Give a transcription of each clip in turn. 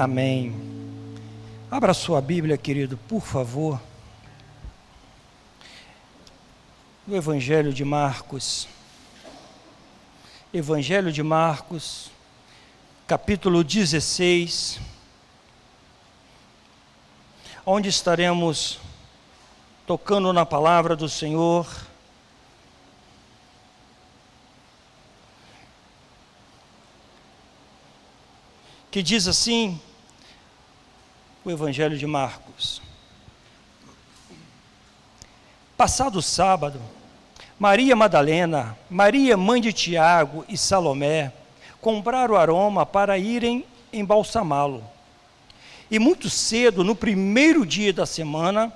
Amém. Abra sua Bíblia, querido, por favor. O Evangelho de Marcos. Evangelho de Marcos, capítulo 16, onde estaremos tocando na palavra do Senhor. Que diz assim, o Evangelho de Marcos. Passado o sábado, Maria Madalena, Maria mãe de Tiago e Salomé, compraram aroma para irem embalsamá-lo. E muito cedo, no primeiro dia da semana,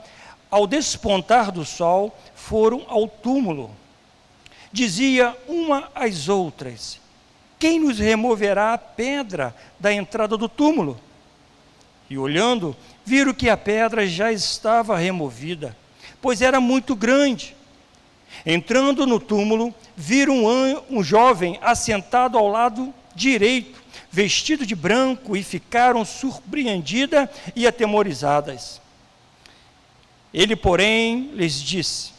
ao despontar do sol, foram ao túmulo. Dizia uma às outras: quem nos removerá a pedra da entrada do túmulo? E olhando, viram que a pedra já estava removida, pois era muito grande. Entrando no túmulo, viram um jovem assentado ao lado direito, vestido de branco, e ficaram surpreendidas e atemorizadas. Ele, porém, lhes disse: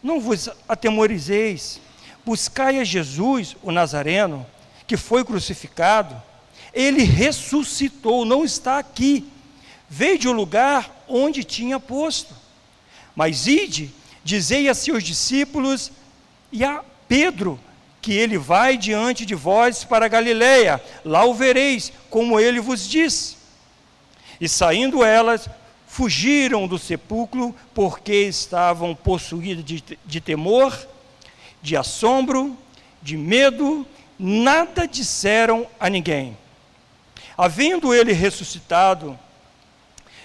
não vos atemorizeis, buscai a Jesus, o Nazareno, que foi crucificado. Ele ressuscitou, não está aqui. Vede o lugar onde tinha posto. Mas ide, dizei a seus discípulos e a Pedro, que ele vai diante de vós para Galiléia, lá o vereis, como ele vos disse. E saindo elas, fugiram do sepulcro, porque estavam possuídas de temor, de assombro, de medo, nada disseram a ninguém. Havendo ele ressuscitado,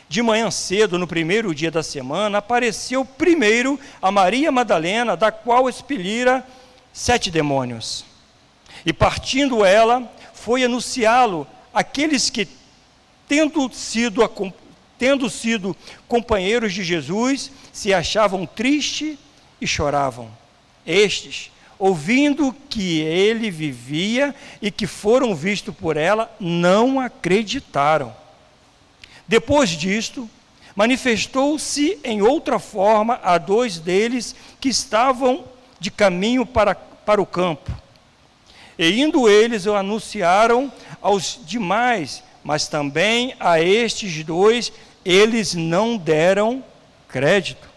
de manhã cedo, no primeiro dia da semana, apareceu primeiro a Maria Madalena, da qual expelira 7 demônios. E partindo ela, foi anunciá-lo àqueles que, tendo sido companheiros de Jesus, se achavam tristes e choravam. Estes, ouvindo que ele vivia e que foram vistos por ela, não acreditaram. Depois disto, manifestou-se em outra forma a 2 deles que estavam de caminho para o campo. E indo eles, o anunciaram aos demais, mas também a estes 2 eles não deram crédito.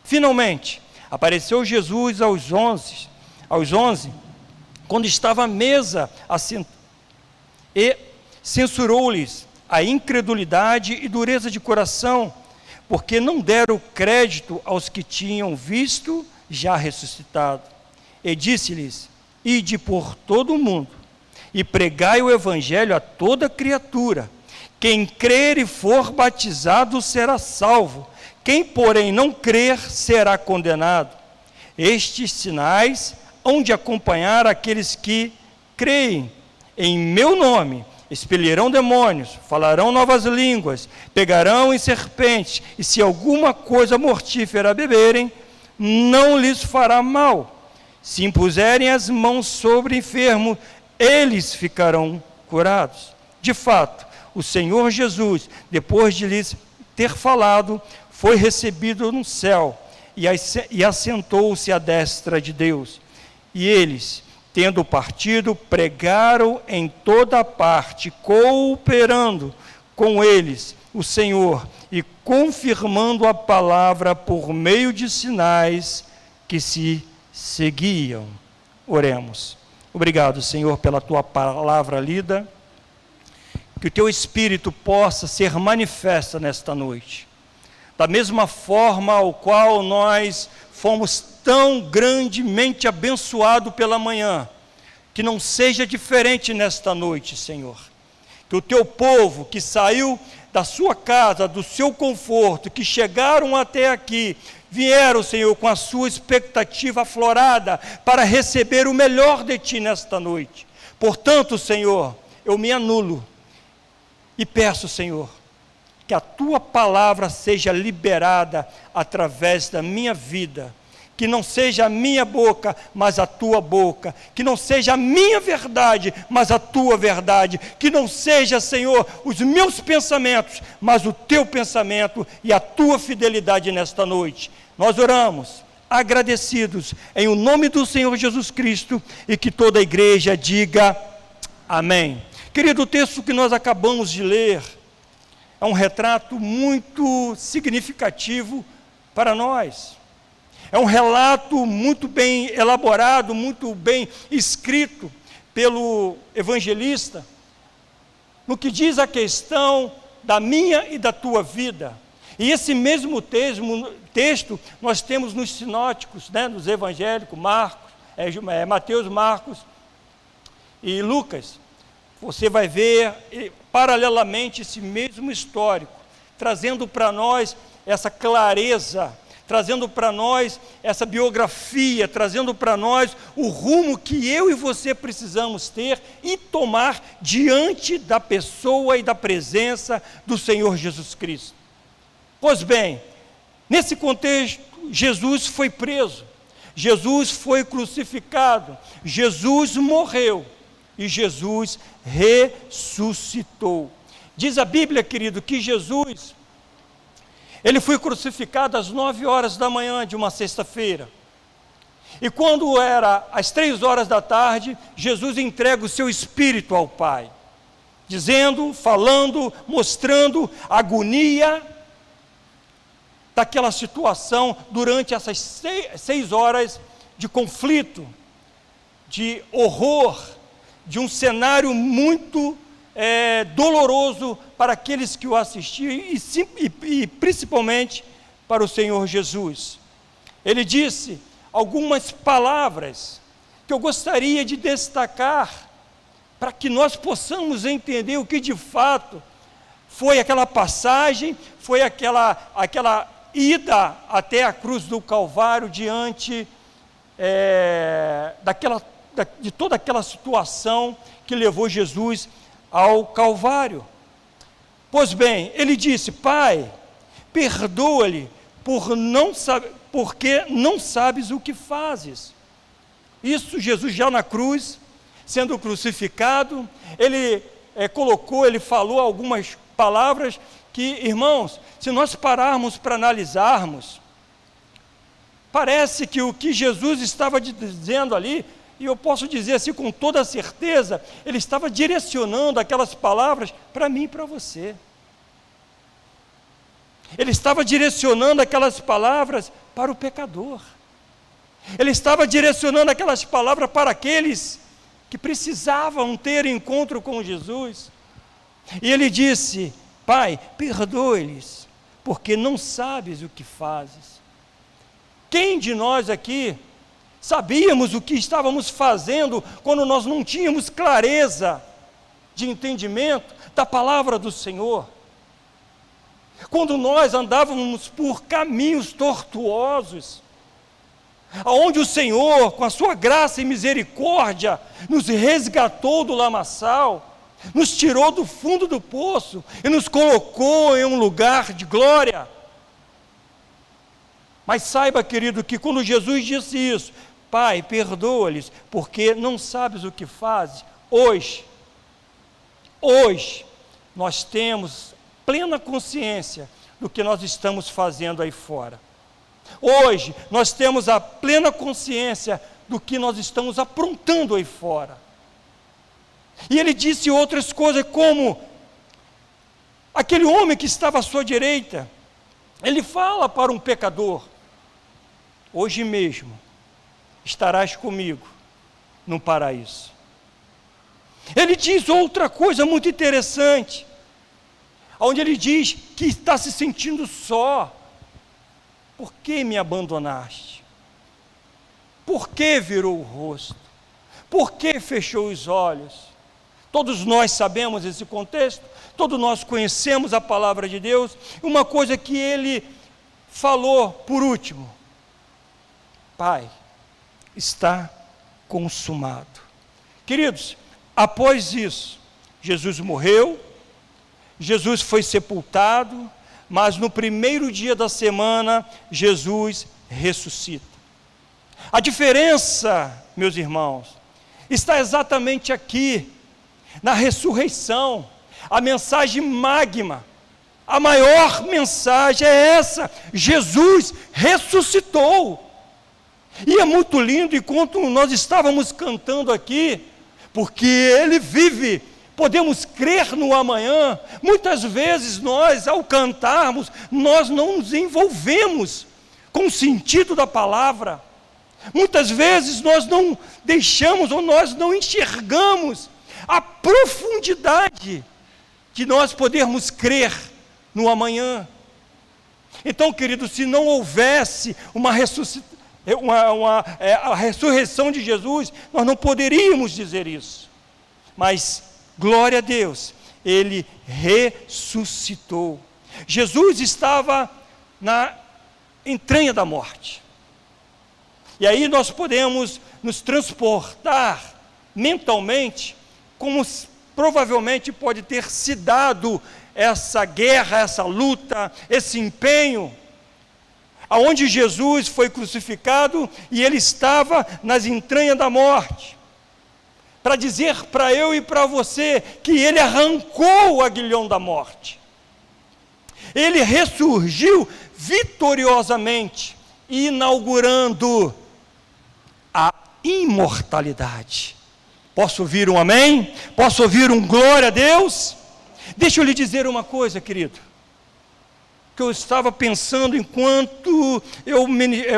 Finalmente, apareceu Jesus aos 11, quando estava à mesa, e censurou-lhes a incredulidade e dureza de coração, porque não deram crédito aos que tinham visto já ressuscitado. E disse-lhes: ide por todo o mundo, e pregai o evangelho a toda criatura. Quem crer e for batizado será salvo, quem porém não crer será condenado. Estes sinais hão de acompanhar aqueles que creem. Em meu nome expelirão demônios, falarão novas línguas, pegarão em serpentes, e se alguma coisa mortífera beberem, não lhes fará mal. Se impuserem as mãos sobre enfermos, eles ficarão curados. De fato, o Senhor Jesus, depois de lhes ter falado, foi recebido no céu, e assentou-se à destra de Deus. E eles, tendo partido, pregaram em toda parte, cooperando com eles o Senhor e confirmando a palavra por meio de sinais que se seguiam. Oremos. Obrigado, Senhor, pela tua palavra lida, que o teu Espírito possa ser manifesta nesta noite, da mesma forma ao qual nós fomos tão grandemente abençoados pela manhã, que não seja diferente nesta noite, Senhor. Que o teu povo que saiu da sua casa, do seu conforto, que chegaram até aqui, vieram, Senhor, com a sua expectativa aflorada para receber o melhor de ti nesta noite. Portanto, Senhor, eu me anulo e peço, Senhor, que a tua palavra seja liberada através da minha vida, que não seja a minha boca, mas a tua boca, que não seja a minha verdade, mas a tua verdade, que não seja, Senhor, os meus pensamentos, mas o teu pensamento e a tua fidelidade nesta noite. Nós oramos, agradecidos, em o nome do Senhor Jesus Cristo, e que toda a igreja diga amém. Querido, o texto que nós acabamos de ler é um retrato muito significativo para nós. É um relato muito bem elaborado, muito bem escrito pelo evangelista, no que diz a questão da minha e da tua vida. E esse mesmo texto nós temos nos sinóticos, nos evangélicos, Mateus, Marcos e Lucas. Você vai ver paralelamente esse mesmo histórico, trazendo para nós essa clareza, trazendo para nós essa biografia, trazendo para nós o rumo que eu e você precisamos ter e tomar diante da pessoa e da presença do Senhor Jesus Cristo. Pois bem, nesse contexto, Jesus foi preso, Jesus foi crucificado, Jesus morreu e Jesus ressuscitou. Diz a Bíblia, querido, que Jesus, ele foi crucificado às 9 horas da manhã de uma sexta-feira. E quando era às 3 horas da tarde, Jesus entrega o seu espírito ao Pai, dizendo, falando, mostrando a agonia daquela situação durante essas 6 horas de conflito, de horror, de um cenário muito doloroso para aqueles que o assistiam e principalmente para o Senhor Jesus. Ele disse algumas palavras que eu gostaria de destacar para que nós possamos entender o que de fato foi aquela passagem, foi aquela ida até a cruz do Calvário diante de toda aquela situação que levou Jesus ao Calvário. Pois bem, ele disse: Pai, perdoa-lhe porque não sabes o que fazes. Isso Jesus já na cruz, sendo crucificado, ele falou algumas palavras que, irmãos, se nós pararmos para analisarmos, parece que o que Jesus estava dizendo ali, e eu posso dizer assim com toda certeza, ele estava direcionando aquelas palavras para mim e para você. Ele estava direcionando aquelas palavras para o pecador. Ele estava direcionando aquelas palavras para aqueles que precisavam ter encontro com Jesus. E ele disse: Pai, perdoe-lhes, porque não sabes o que fazes. Quem de nós aqui sabíamos o que estávamos fazendo quando nós não tínhamos clareza de entendimento da palavra do Senhor? Quando nós andávamos por caminhos tortuosos, aonde o Senhor, com a sua graça e misericórdia, nos resgatou do lamaçal, nos tirou do fundo do poço e nos colocou em um lugar de glória. Mas saiba, querido, que quando Jesus disse isso, Pai, perdoa-lhes, porque não sabes o que fazes, hoje, nós temos plena consciência do que nós estamos fazendo aí fora. Hoje, nós temos a plena consciência do que nós estamos aprontando aí fora. E ele disse outras coisas, como aquele homem que estava à sua direita, ele fala para um pecador: hoje mesmo estarás comigo no paraíso. Ele diz outra coisa muito interessante, onde ele diz que está se sentindo só. Por que me abandonaste? Por que virou o rosto? Por que fechou os olhos? Todos nós sabemos esse contexto, todos nós conhecemos a palavra de Deus. Uma coisa que ele falou por último: Pai, está consumado. Queridos, após isso, Jesus morreu, Jesus foi sepultado, mas no primeiro dia da semana, Jesus ressuscita. A diferença, meus irmãos, está exatamente aqui, na ressurreição. A mensagem magma, a maior mensagem é essa: Jesus ressuscitou. E é muito lindo, enquanto nós estávamos cantando aqui, porque Ele vive, podemos crer no amanhã. Muitas vezes nós, ao cantarmos, nós não nos envolvemos com o sentido da palavra. Muitas vezes nós não deixamos ou nós não enxergamos a profundidade de nós podermos crer no amanhã. Então, querido, se não houvesse a ressurreição de Jesus, nós não poderíamos dizer isso. Mas, glória a Deus, Ele ressuscitou. Jesus estava na entranha da morte. E aí nós podemos nos transportar mentalmente, como provavelmente pode ter se dado essa guerra, essa luta, esse empenho, aonde Jesus foi crucificado e Ele estava nas entranhas da morte, para dizer para eu e para você que Ele arrancou o aguilhão da morte. Ele ressurgiu vitoriosamente, inaugurando a imortalidade. Posso ouvir um amém? Posso ouvir um glória a Deus? Deixa eu lhe dizer uma coisa, querido, que eu estava pensando enquanto eu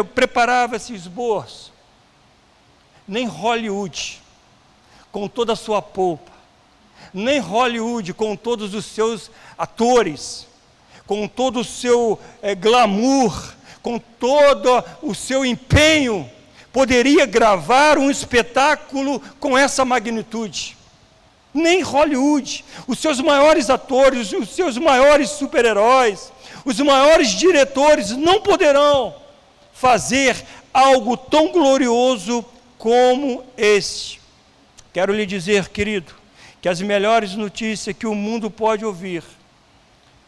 preparava esse esboço. Nem Hollywood, com toda a sua polpa, nem Hollywood, com todos os seus atores, com todo o seu glamour, com todo o seu empenho, poderia gravar um espetáculo com essa magnitude. Nem Hollywood, os seus maiores atores, os seus maiores super-heróis, os maiores diretores não poderão fazer algo tão glorioso como este. Quero lhe dizer, querido, que as melhores notícias que o mundo pode ouvir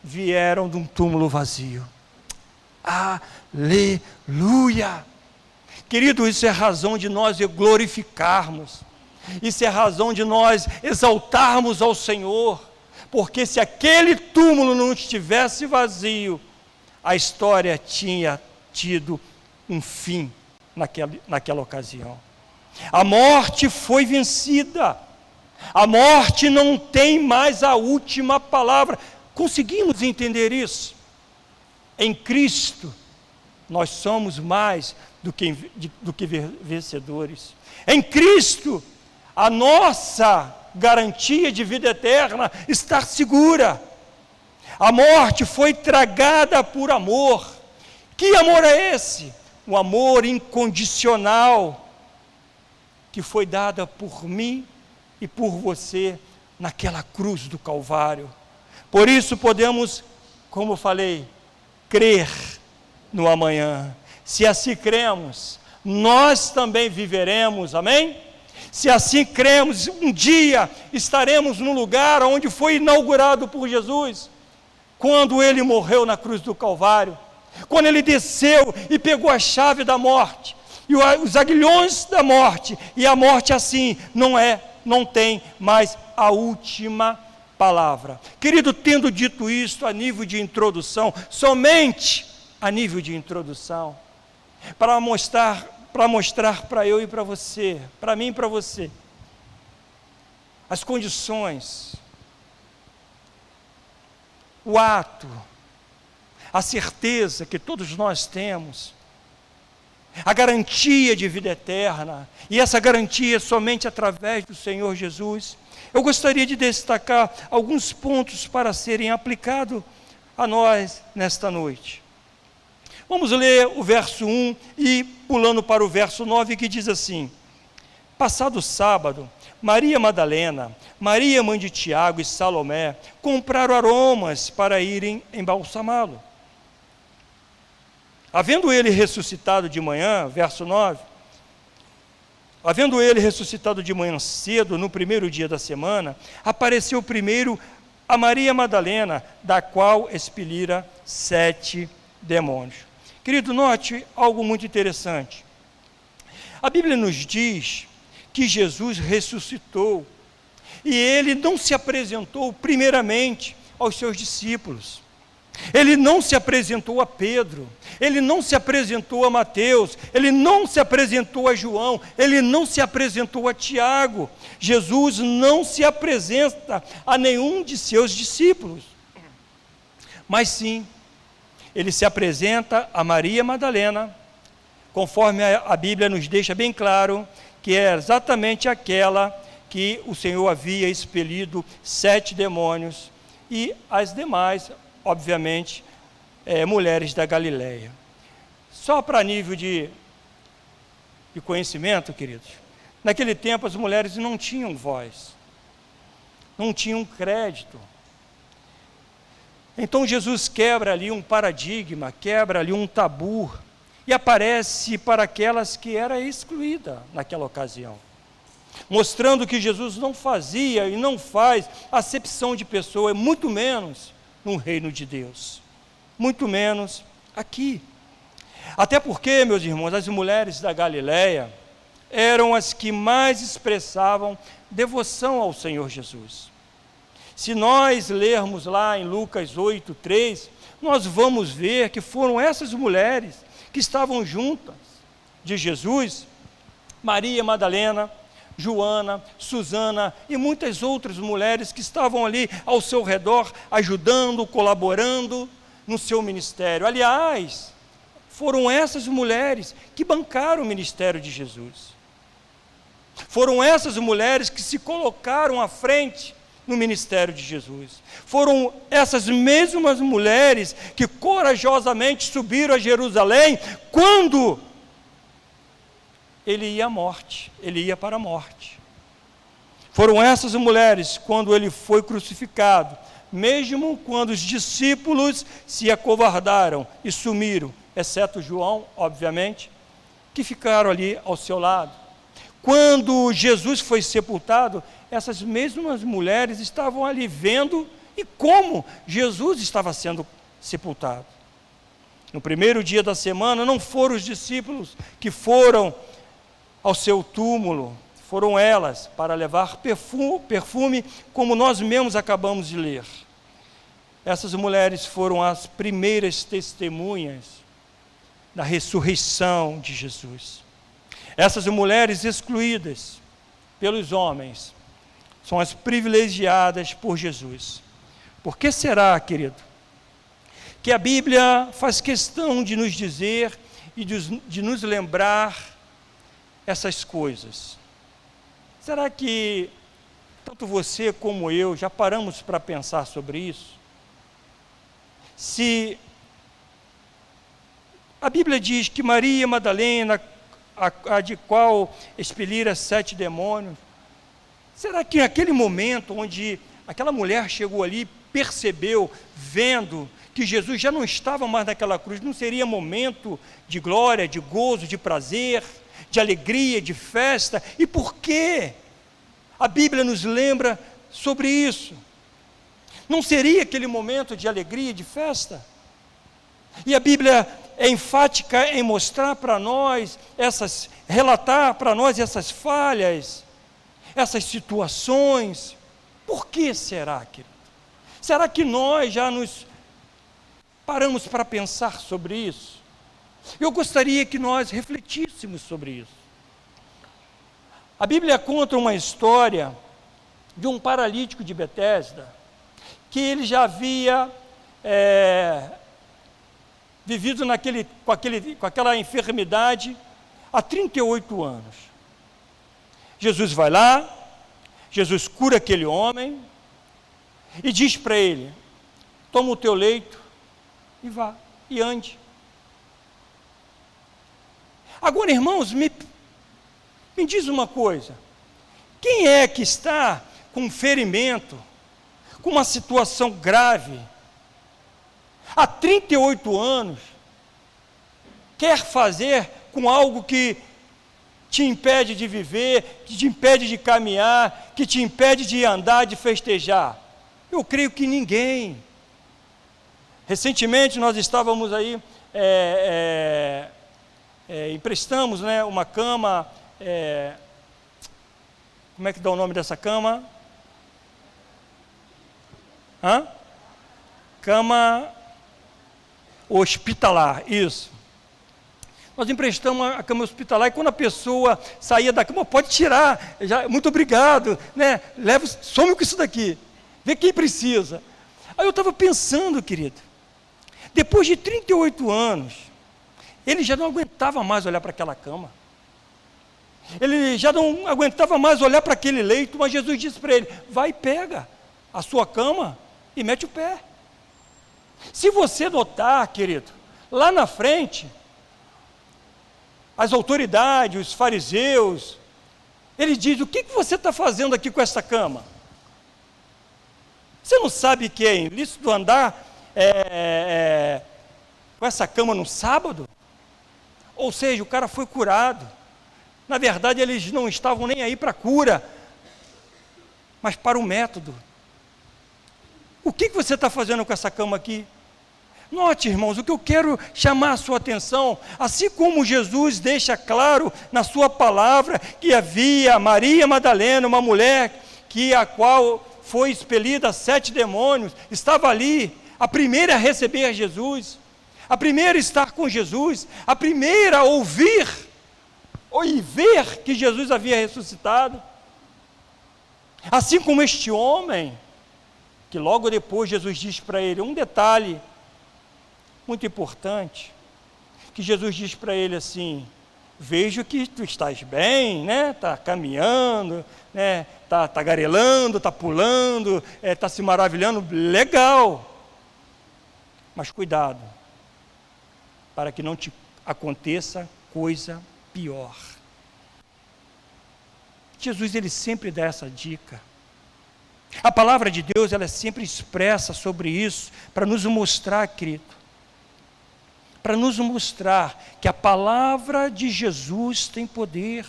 vieram de um túmulo vazio. Aleluia! Querido, isso é razão de nós glorificarmos, isso é razão de nós exaltarmos ao Senhor, porque se aquele túmulo não estivesse vazio, a história tinha tido um fim naquela ocasião. A morte foi vencida, a morte não tem mais a última palavra. Conseguimos entender isso? Em Cristo, nós somos mais do que vencedores. Em Cristo, a nossa garantia de vida eterna está segura. A morte foi tragada por amor. Que amor é esse? O amor incondicional que foi dado por mim e por você naquela cruz do Calvário. Por isso podemos, como eu falei, crer no amanhã. Se assim cremos, nós também viveremos, amém? Se assim cremos, um dia estaremos no lugar onde foi inaugurado por Jesus, quando Ele morreu na cruz do Calvário, quando Ele desceu e pegou a chave da morte, e os aguilhões da morte, e a morte assim não tem mais a última palavra. Querido, tendo dito isto a nível de introdução, somente a nível de introdução, para mostrar para eu e para você, para mim e para você, as condições, o ato, a certeza que todos nós temos, a garantia de vida eterna, e essa garantia é somente através do Senhor Jesus. Eu gostaria de destacar alguns pontos para serem aplicados a nós nesta noite. Vamos ler o verso 1 e pulando para o verso 9, que diz assim: passado o sábado, Maria Madalena, Maria mãe de Tiago e Salomé compraram aromas para irem embalsamá-lo. Havendo ele ressuscitado de manhã, verso 9, havendo ele ressuscitado de manhã cedo, no primeiro dia da semana, apareceu primeiro a Maria Madalena, da qual expelira 7 demônios. Querido, note algo muito interessante. A Bíblia nos diz que Jesus ressuscitou e ele não se apresentou primeiramente aos seus discípulos. Ele não se apresentou a Pedro, ele não se apresentou a Mateus, ele não se apresentou a João, ele não se apresentou a Tiago. Jesus não se apresenta a nenhum de seus discípulos, mas sim, ele se apresenta a Maria Madalena, conforme a Bíblia nos deixa bem claro, que é exatamente aquela que o Senhor havia expelido 7 demônios, e as demais, obviamente, mulheres da Galileia. Só para nível de conhecimento, queridos, naquele tempo as mulheres não tinham voz, não tinham crédito. Então Jesus quebra ali um paradigma, quebra ali um tabu, e aparece para aquelas que era excluída naquela ocasião, mostrando que Jesus não fazia e não faz acepção de pessoa, muito menos no reino de Deus, muito menos aqui. Até porque, meus irmãos, as mulheres da Galileia eram as que mais expressavam devoção ao Senhor Jesus. Se nós lermos lá em Lucas 8:3, nós vamos ver que foram essas mulheres que estavam juntas de Jesus, Maria Madalena, Joana, Susana e muitas outras mulheres que estavam ali ao seu redor, ajudando, colaborando no seu ministério. Aliás, foram essas mulheres que bancaram o ministério de Jesus. Foram essas mulheres que se colocaram à frente no ministério de Jesus. Foram essas mesmas mulheres que corajosamente subiram a Jerusalém quando ele ia à morte, ele ia para a morte. Foram essas mulheres, quando ele foi crucificado, mesmo quando os discípulos se acovardaram e sumiram, exceto João, obviamente, que ficaram ali ao seu lado. Quando Jesus foi sepultado, essas mesmas mulheres estavam ali vendo e como Jesus estava sendo sepultado. No primeiro dia da semana, não foram os discípulos que foram ao seu túmulo, foram elas para levar perfume, como nós mesmos acabamos de ler. Essas mulheres foram as primeiras testemunhas da ressurreição de Jesus. Essas mulheres excluídas pelos homens são as privilegiadas por Jesus. Por que será, querido, que a Bíblia faz questão de nos dizer e de nos lembrar essas coisas? Será que tanto você como eu já paramos para pensar sobre isso? Se a Bíblia diz que Maria Madalena, a de qual expelira 7 demônios, será que naquele momento onde aquela mulher chegou ali, percebeu, vendo que Jesus já não estava mais naquela cruz, não seria momento de glória, de gozo, de prazer, de alegria, de festa? E por que a Bíblia nos lembra sobre isso? Não seria aquele momento de alegria, de festa? E a Bíblia é enfática em mostrar para nós relatar para nós essas falhas, essas situações. Por que será, querido? Será que nós já nos paramos para pensar sobre isso? Eu gostaria que nós refletíssemos sobre isso. A Bíblia conta uma história de um paralítico de Betesda, que ele já havia vivido com aquela enfermidade há 38 anos. Jesus vai lá, Jesus cura aquele homem e diz para ele: toma o teu leito e vá, e ande. Agora, irmãos, me diz uma coisa: quem é que está com um ferimento, com uma situação grave, há 38 anos, quer fazer com algo que te impede de viver, que te impede de caminhar, que te impede de andar, de festejar? Eu creio que ninguém. Recentemente nós estávamos aí emprestamos, né, uma cama, como é que dá o nome dessa cama? Cama hospitalar, isso. Nós emprestamos a cama hospitalar e quando a pessoa saía da cama, pode tirar, já, muito obrigado, né? Some com isso daqui, vê quem precisa. Aí eu estava pensando, querido, depois de 38 anos, ele já não aguentava mais olhar para aquela cama, ele já não aguentava mais olhar para aquele leito, mas Jesus disse para ele, vai e pega a sua cama e mete o pé. Se você notar, querido, lá na frente, as autoridades, os fariseus, ele diz, o que você está fazendo aqui com essa cama? Você não sabe que é ilícito andar com essa cama no sábado? Ou seja, o cara foi curado. Na verdade, eles não estavam nem aí para a cura, mas para o método. O que você está fazendo com essa cama aqui? Note, irmãos, o que eu quero chamar a sua atenção, assim como Jesus deixa claro na sua palavra que havia Maria Madalena, uma mulher a qual foi expelida 7 demônios, estava ali, a primeira a receber Jesus, a primeira a estar com Jesus, a primeira a ouvir e ver que Jesus havia ressuscitado. Assim como este homem, que logo depois Jesus diz para ele, um detalhe muito importante, que Jesus diz para ele assim, vejo que tu estás bem, né? Está caminhando, né? Está tagarelando, está pulando, está se maravilhando, legal, mas cuidado, para que não te aconteça coisa pior. Jesus, ele sempre dá essa dica. A palavra de Deus, ela é sempre expressa sobre isso, para nos mostrar, querido, para nos mostrar que a palavra de Jesus tem poder,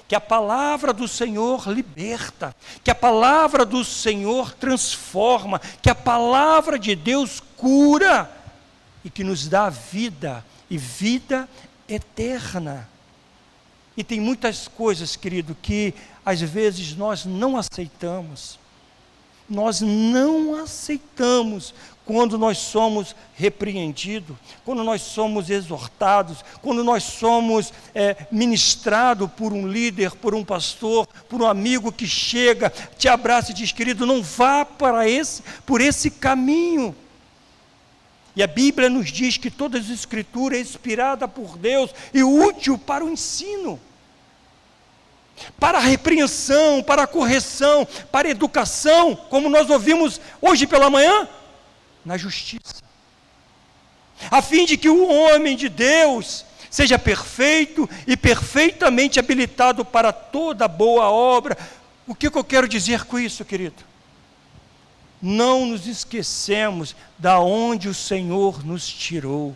que a palavra do Senhor liberta, que a palavra do Senhor transforma, que a palavra de Deus cura, e que nos dá vida, e vida eterna. E tem muitas coisas, querido, que às vezes nós não aceitamos. Nós não aceitamos quando nós somos repreendidos, quando nós somos exortados, quando nós somos ministrados por um líder, por um pastor, por um amigo que chega, te abraça e diz, querido, não vá por esse caminho. E a Bíblia nos diz que toda a Escritura é inspirada por Deus e útil para o ensino, para a repreensão, para a correção, para a educação, como nós ouvimos hoje pela manhã, na justiça, a fim de que o homem de Deus seja perfeito e perfeitamente habilitado para toda boa obra. O que eu quero dizer com isso, querido? Não nos esquecemos da onde o Senhor nos tirou.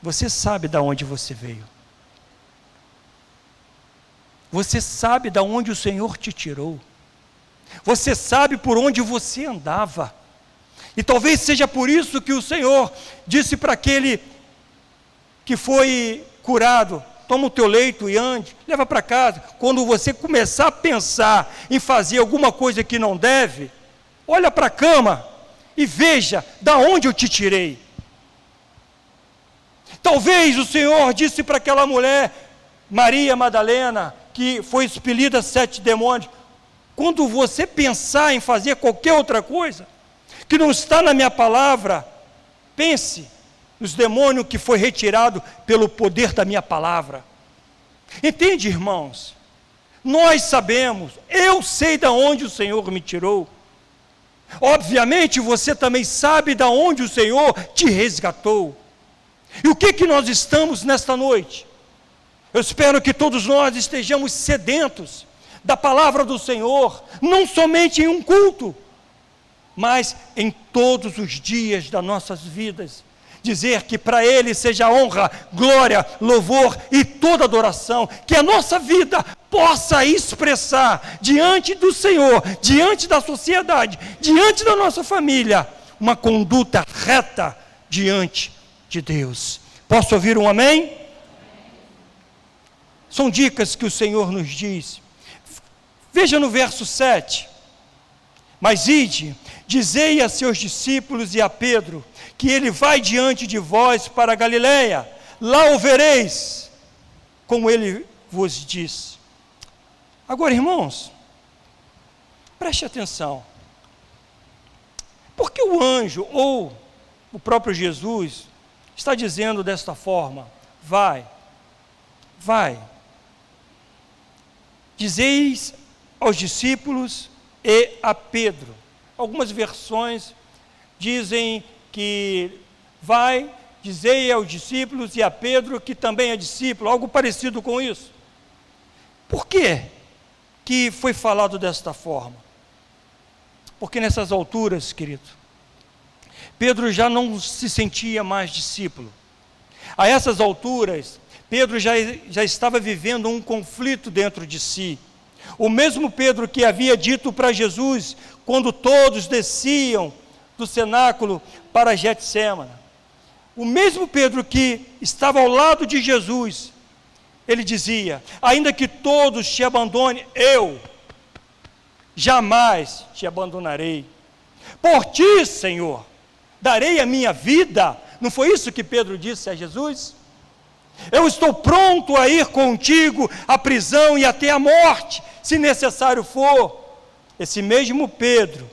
Você sabe da onde você veio. Você sabe da onde o Senhor te tirou. Você sabe por onde você andava. E talvez seja por isso que o Senhor disse para aquele que foi curado, toma o teu leito e ande, leva para casa. Quando você começar a pensar em fazer alguma coisa que não deve, olha para a cama e veja da onde eu te tirei. Talvez o Senhor disse para aquela mulher, Maria Madalena, que foi expelida 7 demônios, quando você pensar em fazer qualquer outra coisa, que não está na minha palavra, pense nos demônios que foi retirado pelo poder da minha palavra. Entende, irmãos? Nós sabemos, eu sei de onde o Senhor me tirou. Obviamente você também sabe de onde o Senhor te resgatou. E o que nós estamos nesta noite? Eu espero que todos nós estejamos sedentos da palavra do Senhor, não somente em um culto, mas em todos os dias das nossas vidas. Dizer que para Ele seja honra, glória, louvor e toda adoração, que a nossa vida possa expressar diante do Senhor, diante da sociedade, diante da nossa família, uma conduta reta diante de Deus. Posso ouvir um amém? São dicas que o Senhor nos diz. Veja no verso 7. Mas ide, dizei a seus discípulos e a Pedro, que ele vai diante de vós para a Galileia, lá o vereis, como ele vos disse. Agora, irmãos, preste atenção. Por que o anjo, ou o próprio Jesus, está dizendo desta forma? Vai. Dizeis aos discípulos e a Pedro. Algumas versões dizem que vai, dizei aos discípulos e a Pedro, que também é discípulo, algo parecido com isso. Por quê que foi falado desta forma? Porque nessas alturas, querido, Pedro já não se sentia mais discípulo. A essas alturas, Pedro já estava vivendo um conflito dentro de si. O mesmo Pedro que havia dito para Jesus, quando todos desciam do cenáculo para Getsêmani. O mesmo Pedro que estava ao lado de Jesus, ele dizia: ainda que todos te abandonem, eu jamais te abandonarei. Por ti, Senhor, darei a minha vida. Não foi isso que Pedro disse a Jesus? Eu estou pronto a ir contigo à prisão e até a morte, se necessário for. Esse mesmo Pedro,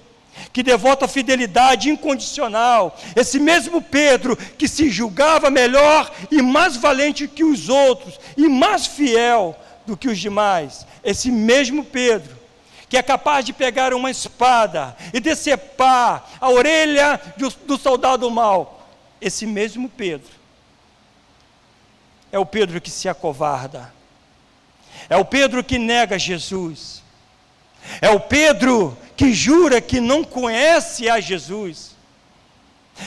que devota fidelidade incondicional, esse mesmo Pedro, que se julgava melhor e mais valente que os outros, e mais fiel do que os demais, esse mesmo Pedro, que é capaz de pegar uma espada e decepar a orelha do soldado mau, esse mesmo Pedro, é o Pedro que se acovarda, é o Pedro que nega Jesus, é o Pedro que jura que não conhece a Jesus,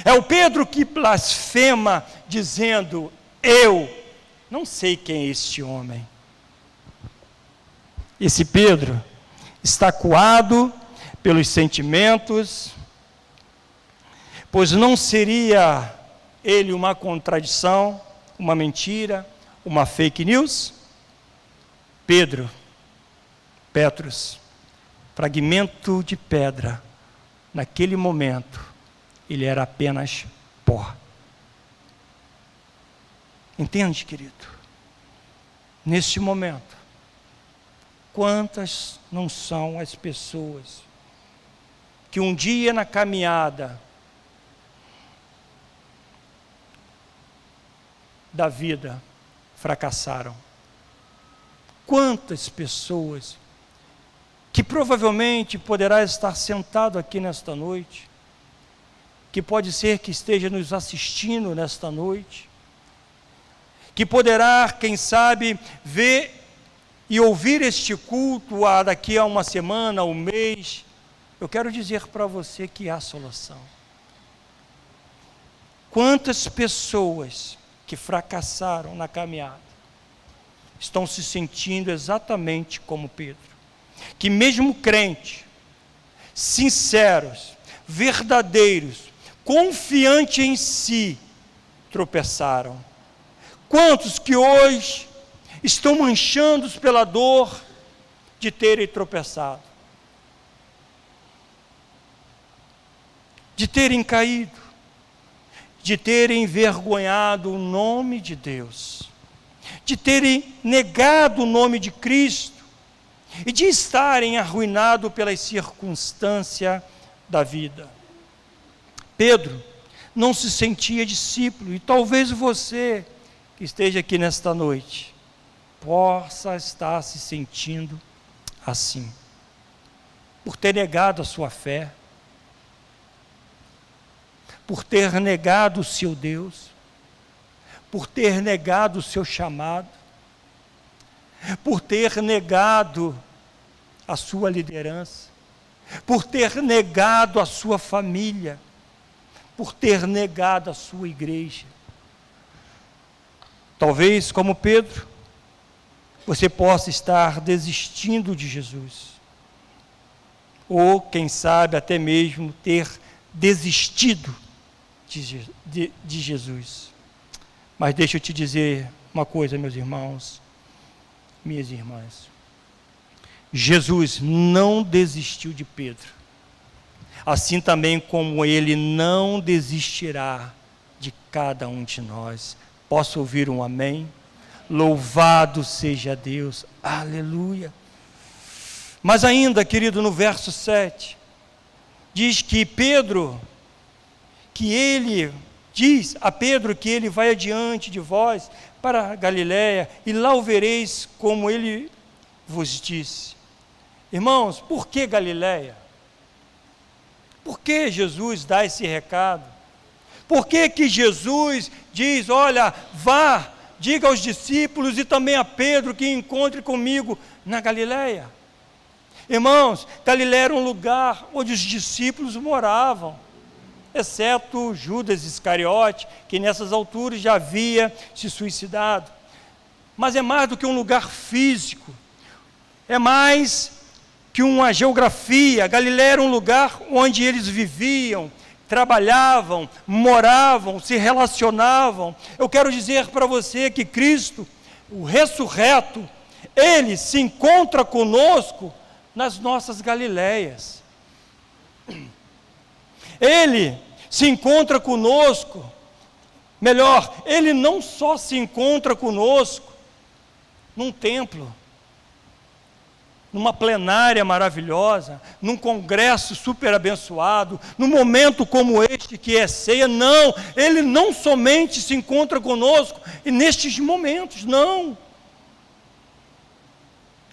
é o Pedro que blasfema dizendo: eu não sei quem é este homem. Esse Pedro está coado pelos sentimentos, pois não seria ele uma contradição, uma mentira, uma fake news? Petrus, fragmento de pedra, naquele momento, ele era apenas pó. Entende, querido? Neste momento, quantas não são as pessoas que um dia na caminhada da vida fracassaram? Quantas pessoas que provavelmente poderá estar sentado aqui nesta noite, que pode ser que esteja nos assistindo nesta noite, que poderá, quem sabe, ver e ouvir este culto daqui a uma semana, um mês. Eu quero dizer para você que há solução. Quantas pessoas que fracassaram na caminhada estão se sentindo exatamente como Pedro, que mesmo crente, sinceros, verdadeiros, confiantes em si, tropeçaram. Quantos que hoje estão manchados pela dor de terem tropeçado, de terem caído, de terem envergonhado o nome de Deus, de terem negado o nome de Cristo e de estarem arruinados pelas circunstâncias da vida. Pedro não se sentia discípulo, e talvez você que esteja aqui nesta noite possa estar se sentindo assim, por ter negado a sua fé, por ter negado o seu Deus, por ter negado o seu chamado, por ter negado a sua liderança, por ter negado a sua família, por ter negado a sua igreja. Talvez, como Pedro, você possa estar desistindo de Jesus, ou quem sabe até mesmo ter desistido de Jesus. Mas deixa eu te dizer uma coisa, meus irmãos, minhas irmãs. Jesus não desistiu de Pedro, assim também como ele não desistirá de cada um de nós. Posso ouvir um amém? Louvado seja Deus, aleluia. Mas ainda, querido, no verso 7, diz que Pedro, que ele diz a Pedro que ele vai adiante de vós para a Galiléia, e lá o vereis como ele vos disse. Irmãos, por que Galiléia? Por que Jesus dá esse recado? Por que que Jesus diz, olha, vá, diga aos discípulos e também a Pedro que encontre comigo na Galiléia? Irmãos, Galiléia era um lugar onde os discípulos moravam, exceto Judas Iscariote, que nessas alturas já havia se suicidado. Mas é mais do que um lugar físico, é mais que uma geografia. Galiléia era um lugar onde eles viviam, trabalhavam, moravam, se relacionavam. Eu quero dizer para você que Cristo, o ressurreto, Ele se encontra conosco nas nossas Galiléias. Ele se encontra conosco, melhor, Ele não só se encontra conosco num templo, numa plenária maravilhosa, num congresso super abençoado, num momento como este que é ceia, não, Ele não somente se encontra conosco e nestes momentos, não.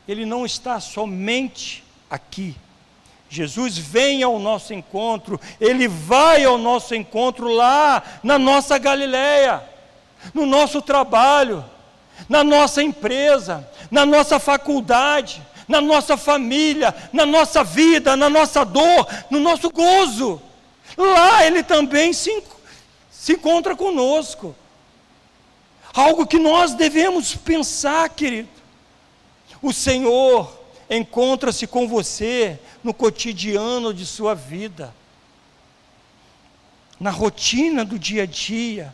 Ele não está somente aqui. Jesus vem ao nosso encontro, Ele vai ao nosso encontro lá na nossa Galiléia, no nosso trabalho, na nossa empresa, na nossa faculdade, na nossa família, na nossa vida, na nossa dor, no nosso gozo. Lá Ele também se encontra conosco. Algo que nós devemos pensar, querido. O Senhor encontra-se com você no cotidiano de sua vida, na rotina do dia a dia.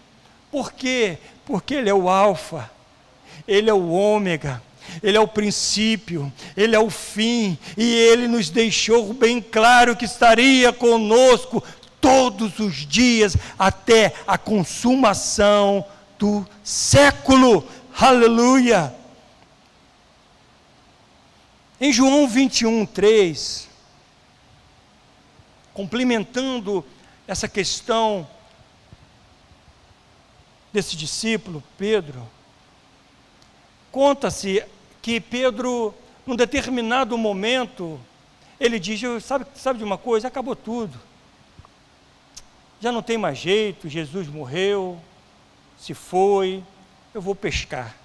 Por quê? Porque Ele é o alfa, Ele é o ômega, Ele é o princípio, Ele é o fim, e Ele nos deixou bem claro que estaria conosco todos os dias, até a consumação do século. Aleluia! Em João 21:3, complementando essa questão desse discípulo, Pedro, conta-se que Pedro, num determinado momento, ele diz, sabe de uma coisa? Acabou tudo. Já não tem mais jeito, Jesus morreu, se foi, eu vou pescar.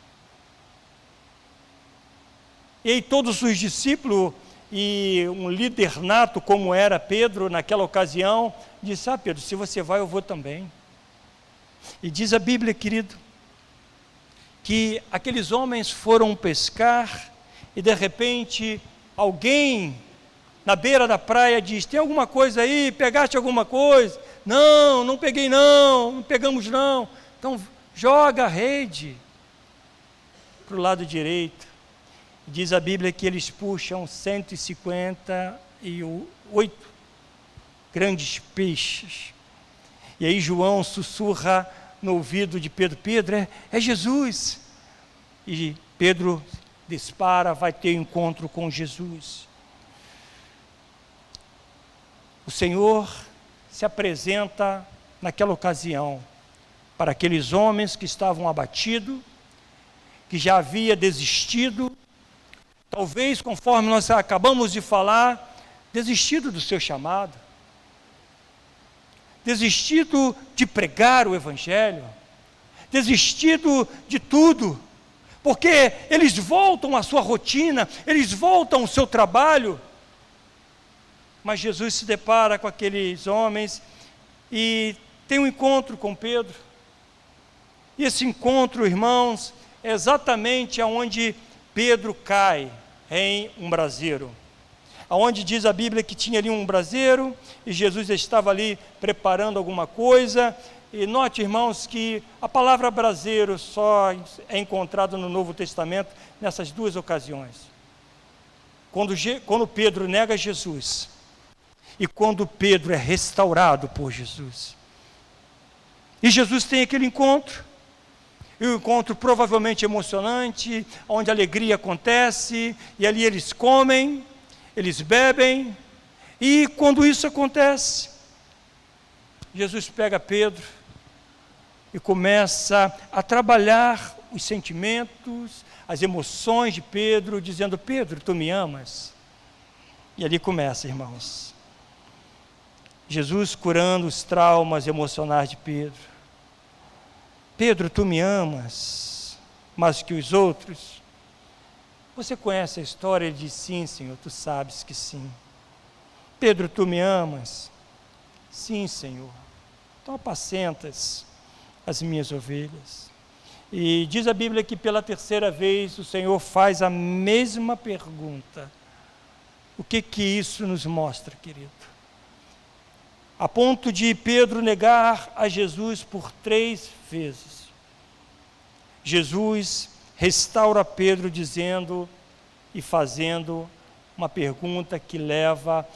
E aí todos os discípulos, e um líder nato como era Pedro naquela ocasião, disse, Pedro, se você vai, eu vou também. E diz a Bíblia, querido, que aqueles homens foram pescar, e de repente, alguém na beira da praia diz, tem alguma coisa aí, pegaste alguma coisa? Não, não peguei não pegamos não. Então joga a rede para o lado direito. Diz a Bíblia que eles puxam 158 grandes peixes. E aí João sussurra no ouvido de Pedro, Pedro, é Jesus. E Pedro dispara, vai ter encontro com Jesus. O Senhor se apresenta naquela ocasião para aqueles homens que estavam abatidos, que já havia desistido, talvez, conforme nós acabamos de falar, desistido do seu chamado, desistido de pregar o Evangelho, desistido de tudo, porque eles voltam à sua rotina, eles voltam ao seu trabalho. Mas Jesus se depara com aqueles homens e tem um encontro com Pedro. E esse encontro, irmãos, é exatamente aonde Pedro cai em um braseiro. Aonde diz a Bíblia que tinha ali um braseiro e Jesus estava ali preparando alguma coisa E note, irmãos, que a palavra braseiro só é encontrada no Novo Testamento nessas duas ocasiões. Quando Pedro nega Jesus e quando Pedro é restaurado por Jesus. E Jesus tem aquele encontro, e um encontro provavelmente emocionante, onde a alegria acontece, e ali eles comem, eles bebem, e quando isso acontece, Jesus pega Pedro e começa a trabalhar os sentimentos, as emoções de Pedro, dizendo: Pedro, tu me amas? E ali começa, irmãos, Jesus curando os traumas emocionais de Pedro. Pedro, tu me amas mais que os outros? Você conhece a história? Ele diz: sim, Senhor, tu sabes que sim. Pedro, tu me amas? Sim, Senhor. Então apacentas as minhas ovelhas. E diz a Bíblia que pela terceira vez o Senhor faz a mesma pergunta. O que isso nos mostra, querido? A ponto de Pedro negar a Jesus por 3 vezes. Jesus restaura Pedro dizendo e fazendo uma pergunta que leva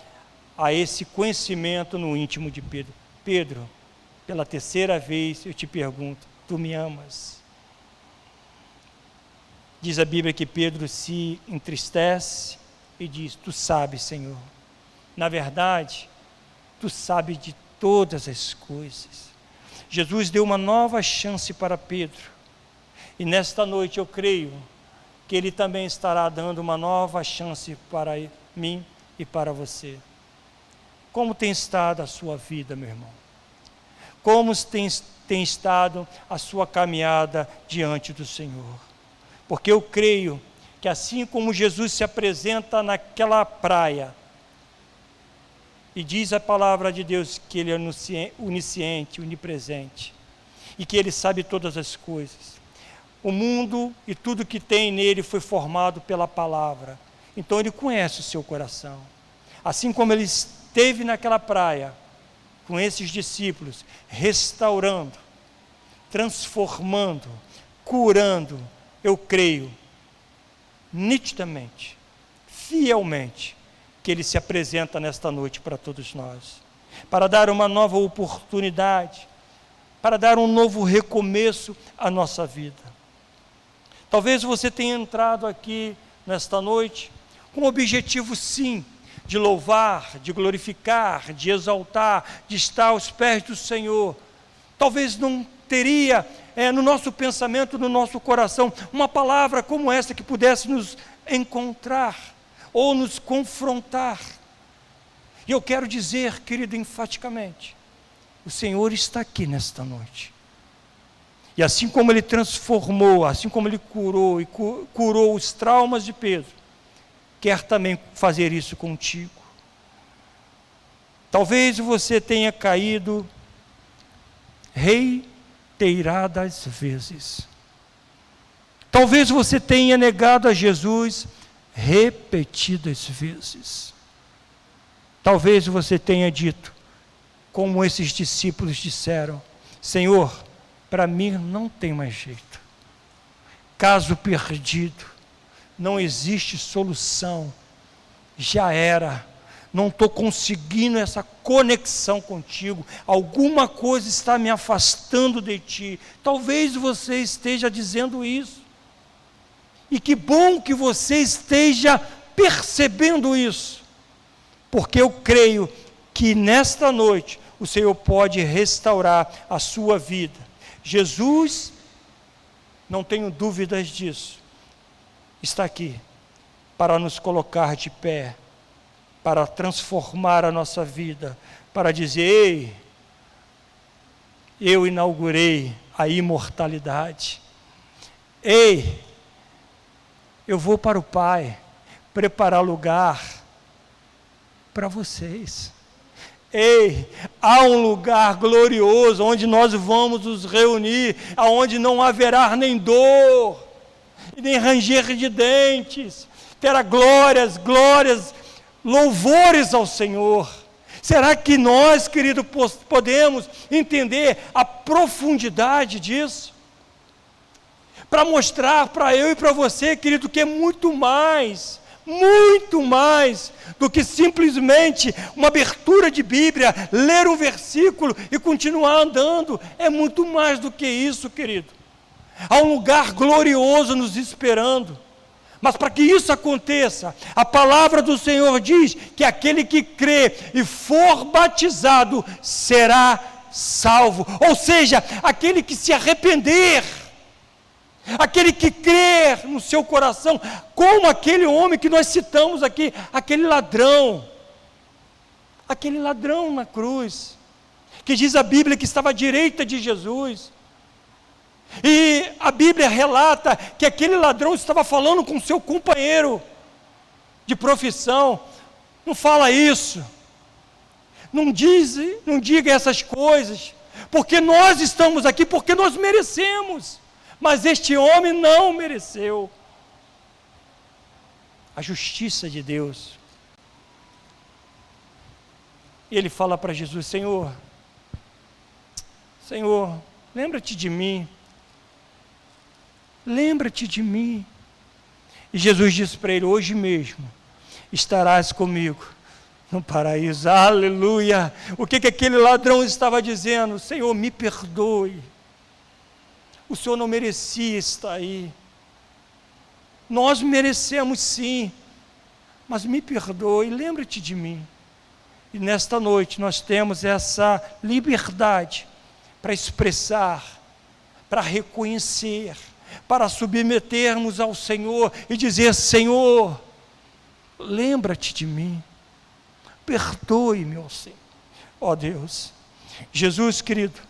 a esse conhecimento no íntimo de Pedro. Pedro, pela terceira vez eu te pergunto, tu me amas? Diz a Bíblia que Pedro se entristece e diz: tu sabes, Senhor. Na verdade, tu sabes de todas as coisas. Jesus deu uma nova chance para Pedro. E nesta noite eu creio que Ele também estará dando uma nova chance para mim e para você. Como tem estado a sua vida, meu irmão? Como tem estado a sua caminhada diante do Senhor? Porque eu creio que assim como Jesus se apresenta naquela praia, e diz a palavra de Deus que Ele é onisciente, onipresente, e que Ele sabe todas as coisas. O mundo e tudo que tem nele foi formado pela palavra. Então Ele conhece o seu coração. Assim como Ele esteve naquela praia, com esses discípulos, restaurando, transformando, curando, eu creio, nitidamente, fielmente, que Ele se apresenta nesta noite para todos nós, para dar uma nova oportunidade, para dar um novo recomeço à nossa vida. Talvez você tenha entrado aqui nesta noite com o objetivo, sim, de louvar, de glorificar, de exaltar, de estar aos pés do Senhor. Talvez não teria no nosso pensamento, no nosso coração, uma palavra como essa que pudesse nos encontrar ou nos confrontar. E eu quero dizer, querido, enfaticamente, o Senhor está aqui nesta noite. E assim como Ele transformou, assim como Ele curou e curou os traumas de Pedro, quer também fazer isso contigo. Talvez você tenha caído reiteradas vezes. Talvez você tenha negado a Jesus repetidas vezes. Talvez você tenha dito, como esses discípulos disseram: Senhor, para mim não tem mais jeito. Caso perdido. Não existe solução, já era, não estou conseguindo essa conexão contigo, alguma coisa está me afastando de ti. Talvez você esteja dizendo isso, e que bom que você esteja percebendo isso, porque eu creio que nesta noite o Senhor pode restaurar a sua vida. Jesus, não tenho dúvidas disso, está aqui para nos colocar de pé, para transformar a nossa vida, para dizer: ei, eu inaugurei a imortalidade. Ei, eu vou para o Pai preparar lugar para vocês. Ei, há um lugar glorioso onde nós vamos nos reunir, aonde não haverá nem dor, e nem ranger de dentes, terá glórias, louvores ao Senhor, Será que nós, querido, podemos entender a profundidade disso? Para mostrar para eu e para você, querido, que é muito mais do que simplesmente uma abertura de Bíblia, ler um versículo e continuar andando. É muito mais do que isso, querido. Há um lugar glorioso nos esperando. Mas para que isso aconteça, a palavra do Senhor diz que aquele que crê e for batizado será salvo. Ou seja, aquele que se arrepender, aquele que crer no seu coração, como aquele homem que nós citamos aqui, aquele ladrão na cruz, que diz a Bíblia que estava à direita de Jesus. E a Bíblia relata que aquele ladrão estava falando com seu companheiro de profissão. Não fala isso, não diga essas coisas, porque nós estamos aqui, porque nós merecemos, mas este homem não mereceu. A justiça de Deus. E ele fala para Jesus: Senhor, lembra-te de mim. Lembra-te de mim. E Jesus disse para ele: hoje mesmo estarás comigo no paraíso. Aleluia! O que aquele ladrão estava dizendo? Senhor, me perdoe. O Senhor não merecia estar aí. Nós merecemos sim, mas me perdoe, lembra-te de mim. E nesta noite nós temos essa liberdade para expressar, para reconhecer, para submetermos ao Senhor e dizer: Senhor, lembra-te de mim, perdoe-me, ó Senhor. Ó Deus, Jesus querido,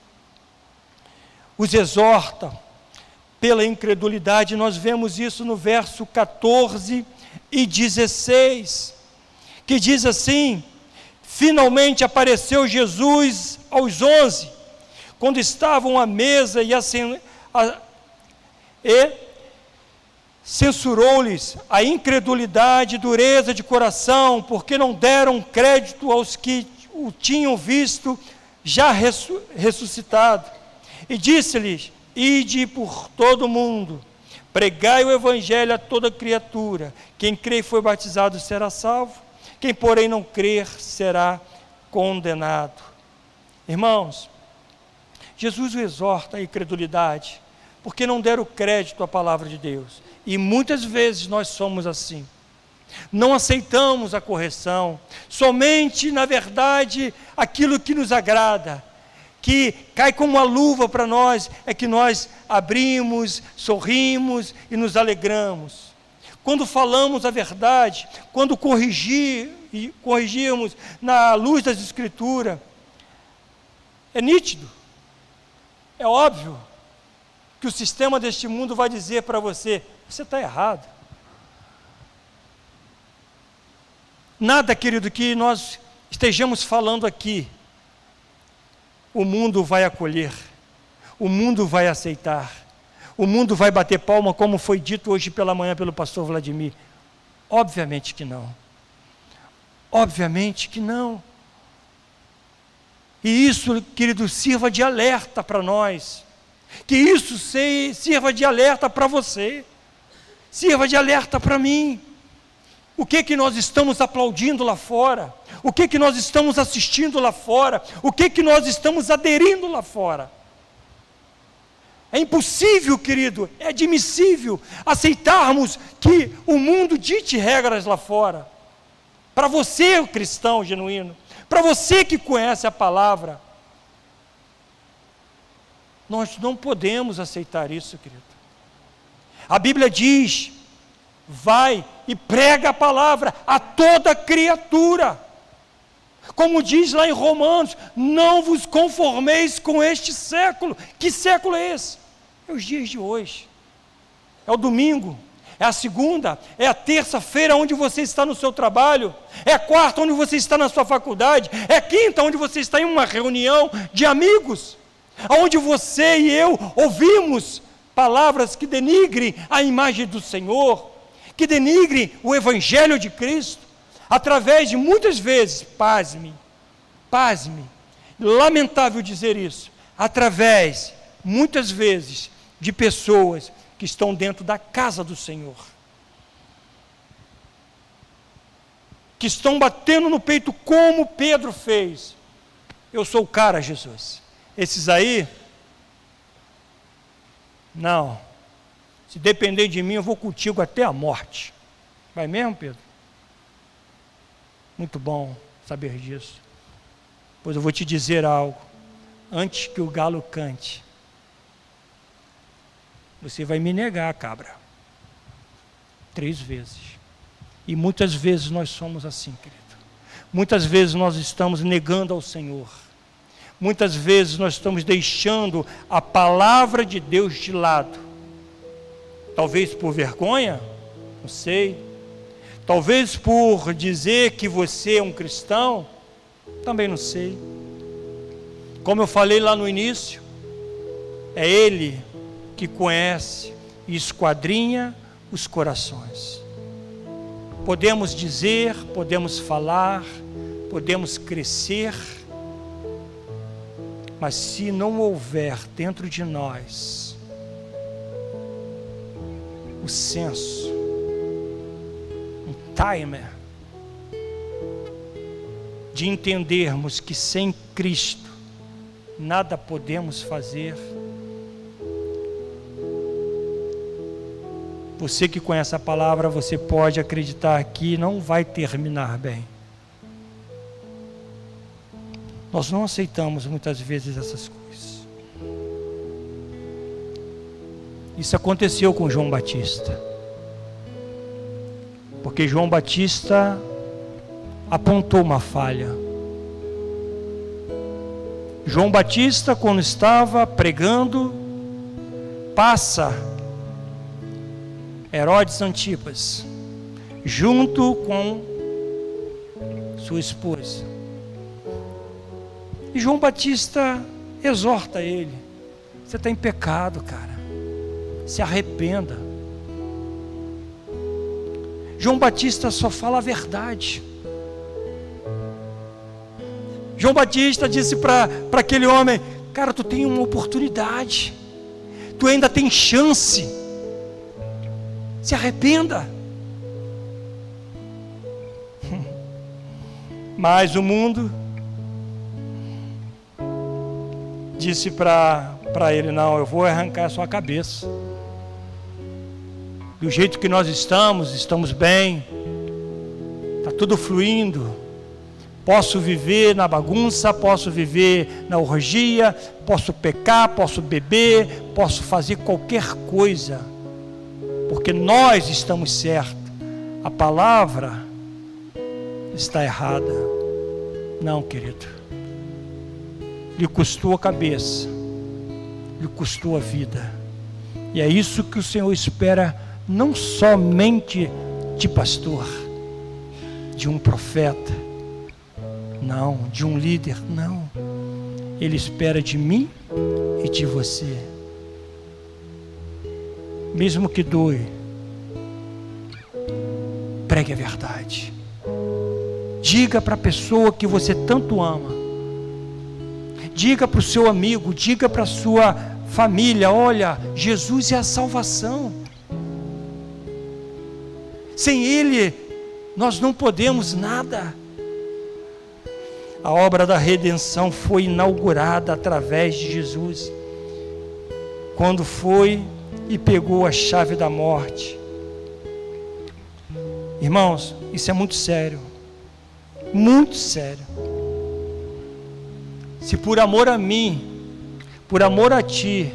os exorta pela incredulidade. Nós vemos isso no verso 14 e 16, que diz assim: finalmente apareceu Jesus aos 11, quando estavam à mesa, e censurou-lhes a incredulidade e dureza de coração, porque não deram crédito aos que o tinham visto já ressuscitado. E disse-lhes: ide por todo o mundo, pregai o evangelho a toda criatura. Quem crê e foi batizado será salvo, quem porém não crer será condenado. Irmãos, Jesus o exorta à incredulidade, porque não deram crédito à palavra de Deus. E muitas vezes nós somos assim. Não aceitamos a correção, somente, na verdade, aquilo que nos agrada, que cai como uma luva para nós, é que nós abrimos, sorrimos e nos alegramos. Quando falamos a verdade, quando corrigirmos na luz das Escrituras, é nítido, é óbvio, que o sistema deste mundo vai dizer para você: você está errado. Nada, querido, que nós estejamos falando aqui, o mundo vai acolher, o mundo vai aceitar, o mundo vai bater palma, como foi dito hoje pela manhã pelo pastor Vladimir. Obviamente que não. Obviamente que não. E isso, querido, sirva de alerta para nós. Que isso sirva de alerta para você, sirva de alerta para mim. O que nós estamos aplaudindo lá fora? O que nós estamos assistindo lá fora? O que nós estamos aderindo lá fora? É impossível, querido, é admissível aceitarmos que o mundo dite regras lá fora. Para você, o cristão genuíno, para você que conhece a palavra, nós não podemos aceitar isso, querido. A Bíblia diz: vai e prega a palavra a toda criatura. Como diz lá em Romanos: não vos conformeis com este século. Que século é esse? É os dias de hoje. É o domingo, é a segunda, é a terça-feira onde você está no seu trabalho, é a quarta onde você está na sua faculdade, é a quinta onde você está em uma reunião de amigos, onde você e eu ouvimos palavras que denigrem a imagem do Senhor, que denigrem o Evangelho de Cristo, através de muitas vezes, pasme, pasme, lamentável dizer isso, através, muitas vezes, de pessoas que estão dentro da casa do Senhor, que estão batendo no peito como Pedro fez. Eu sou o cara, Jesus. Esses aí, não. Se depender de mim, eu vou contigo até a morte. Vai mesmo, Pedro? Muito bom saber disso. Pois eu vou te dizer algo. Antes que o galo cante, você vai me negar, cabra. 3 vezes. E muitas vezes nós somos assim, querido. Muitas vezes nós estamos negando ao Senhor. Muitas vezes nós estamos deixando a palavra de Deus de lado. Talvez por vergonha, não sei. Talvez por dizer que você é um cristão, também não sei. Como eu falei lá no início, é Ele que conhece e esquadrinha os corações. Podemos dizer, podemos falar, podemos crescer, mas se não houver dentro de nós o senso, um timer, de entendermos que sem Cristo nada podemos fazer, você que conhece a palavra, você pode acreditar que não vai terminar bem. Nós não aceitamos muitas vezes essas coisas. Isso aconteceu com João Batista. Porque João Batista apontou uma falha. João Batista, quando estava pregando, passa Herodes Antipas, junto com sua esposa. E João Batista exorta ele: você está em pecado, cara, se arrependa. João Batista só fala a verdade. João Batista disse para aquele homem: cara, tu tem uma oportunidade, tu ainda tem chance, se arrependa. Mas o mundo disse para ele: não, eu vou arrancar a sua cabeça. Do jeito que nós estamos bem, está tudo fluindo, posso viver na bagunça, posso viver na orgia, posso pecar, posso beber, posso fazer qualquer coisa, porque nós estamos certos, a palavra está errada. Não, querido, lhe custou a cabeça, lhe custou a vida, e é isso que o Senhor espera, não somente de pastor, de um profeta, não, de um líder, não, Ele espera de mim e de você, mesmo que doe, pregue a verdade, diga para a pessoa que você tanto ama, diga para o seu amigo, diga para a sua família: olha, Jesus é a salvação, sem Ele nós não podemos nada. A obra da redenção foi inaugurada através de Jesus, quando foi e pegou a chave da morte. Irmãos, isso é muito sério, muito sério. Se por amor a mim, por amor a ti,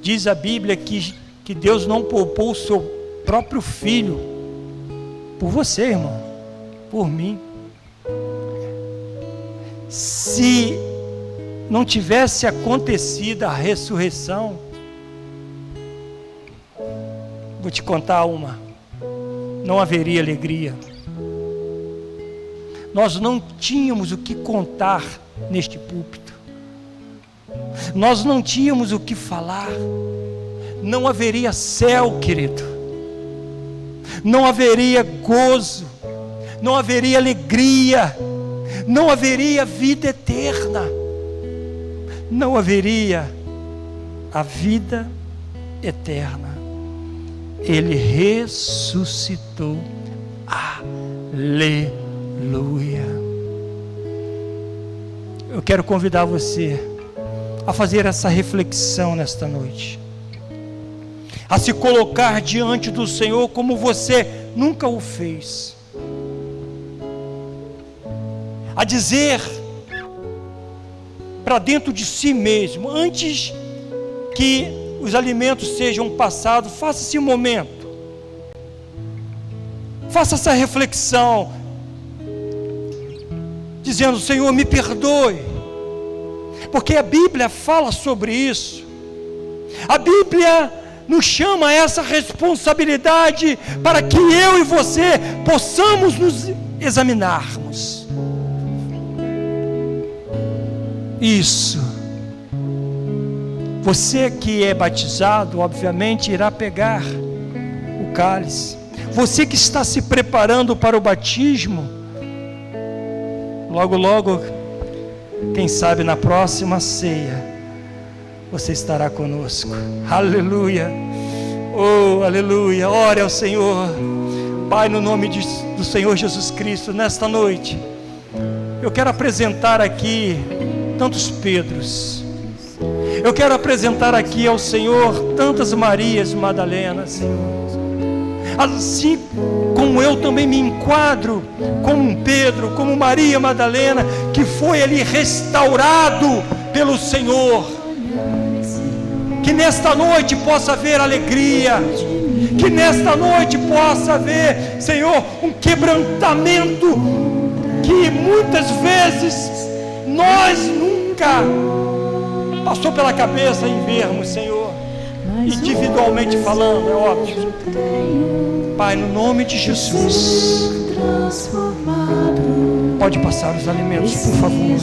diz a Bíblia que Deus não poupou o seu próprio filho, por você, irmão, por mim. Se não tivesse acontecido a ressurreição, vou te contar não haveria alegria. Nós não tínhamos o que contar neste púlpito, nós não tínhamos o que falar, não haveria céu, querido, não haveria gozo, não haveria alegria, não haveria vida eterna, não haveria a vida eterna. Ele ressuscitou. Aleluia. Eu quero convidar você a fazer essa reflexão nesta noite, a se colocar diante do Senhor como você nunca o fez, a dizer para dentro de si mesmo, antes que os alimentos sejam passados, faça esse momento, faça essa reflexão, dizendo: Senhor, me perdoe, porque a Bíblia fala sobre isso. A Bíblia nos chama a essa responsabilidade para que eu e você possamos nos examinarmos. Isso. Você que é batizado, obviamente, irá pegar o cálice. Você que está se preparando para o batismo, logo, logo, quem sabe na próxima ceia, você estará conosco. Aleluia. Oh, aleluia. Ore ao Senhor. Pai, no nome do Senhor Jesus Cristo, nesta noite, eu quero apresentar aqui tantos Pedros. Eu quero apresentar aqui ao Senhor tantas Marias Madalenas, Senhor. Assim como eu também me enquadro como um Pedro, como Maria Madalena, que foi ali restaurado pelo Senhor. Que nesta noite possa haver alegria, que nesta noite possa haver, Senhor, um quebrantamento que muitas vezes nós nunca passou pela cabeça em vermos, Senhor, individualmente falando, é óbvio. Pai, no nome de Jesus, pode passar os alimentos, por favor.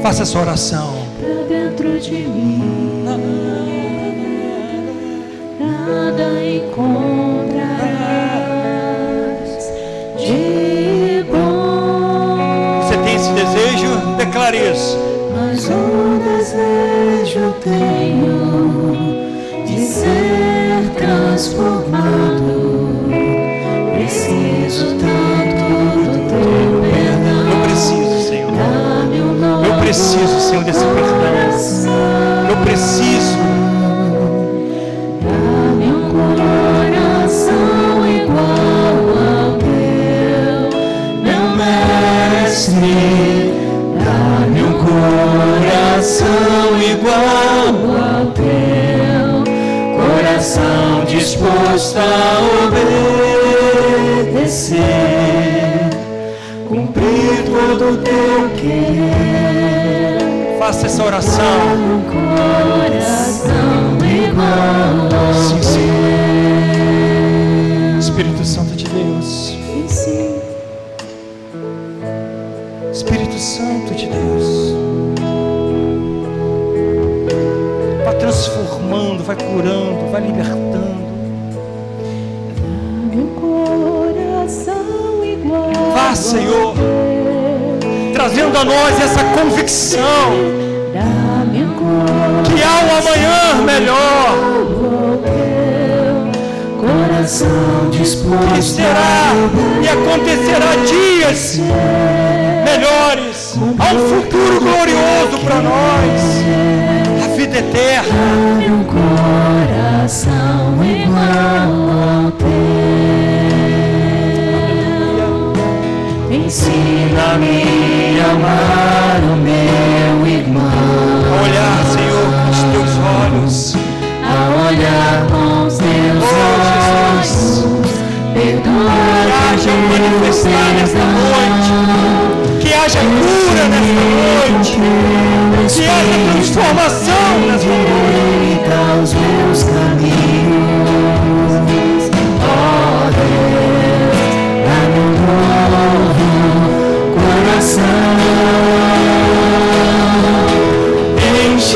Faça essa oração. Dentro de mim nada encontrarás de bom. Você tem esse desejo? Declare isso. Mas um desejo tenho de ser transformado. Preciso tanto do teu perdão. Eu preciso, Senhor. Dá-me um novo Eu preciso, Senhor, desse perdão. Eu preciso. Dá-me um coração igual ao teu, meu mestre. Dá-me um coração igual ao teu, coração disposto a obedecer, cumprir todo o teu querer. Faça essa oração. Um coração igual ao Sim, teu. Espírito Santo de Deus. Sim. Espírito Santo de Deus. Vai transformando, vai curando, vai libertando. Meu coração igual. Vá, Senhor, trazendo a nós essa convicção Dá-me um coração que há um amanhã melhor, coração que disposto será e acontecerá dias melhores, há um futuro glorioso para nós, a vida eterna. Dá-me um coração igual ao teu. Ensina-me a amar o meu irmão, A olhar, Senhor, com os teus olhos, a olhar com os teus olhos, perdoa que haja manifestar nesta noite, que haja cura nesta noite, que haja transformação nesta noite. os meus caminhos. Ó Deus, dá-me um novo coração. Enche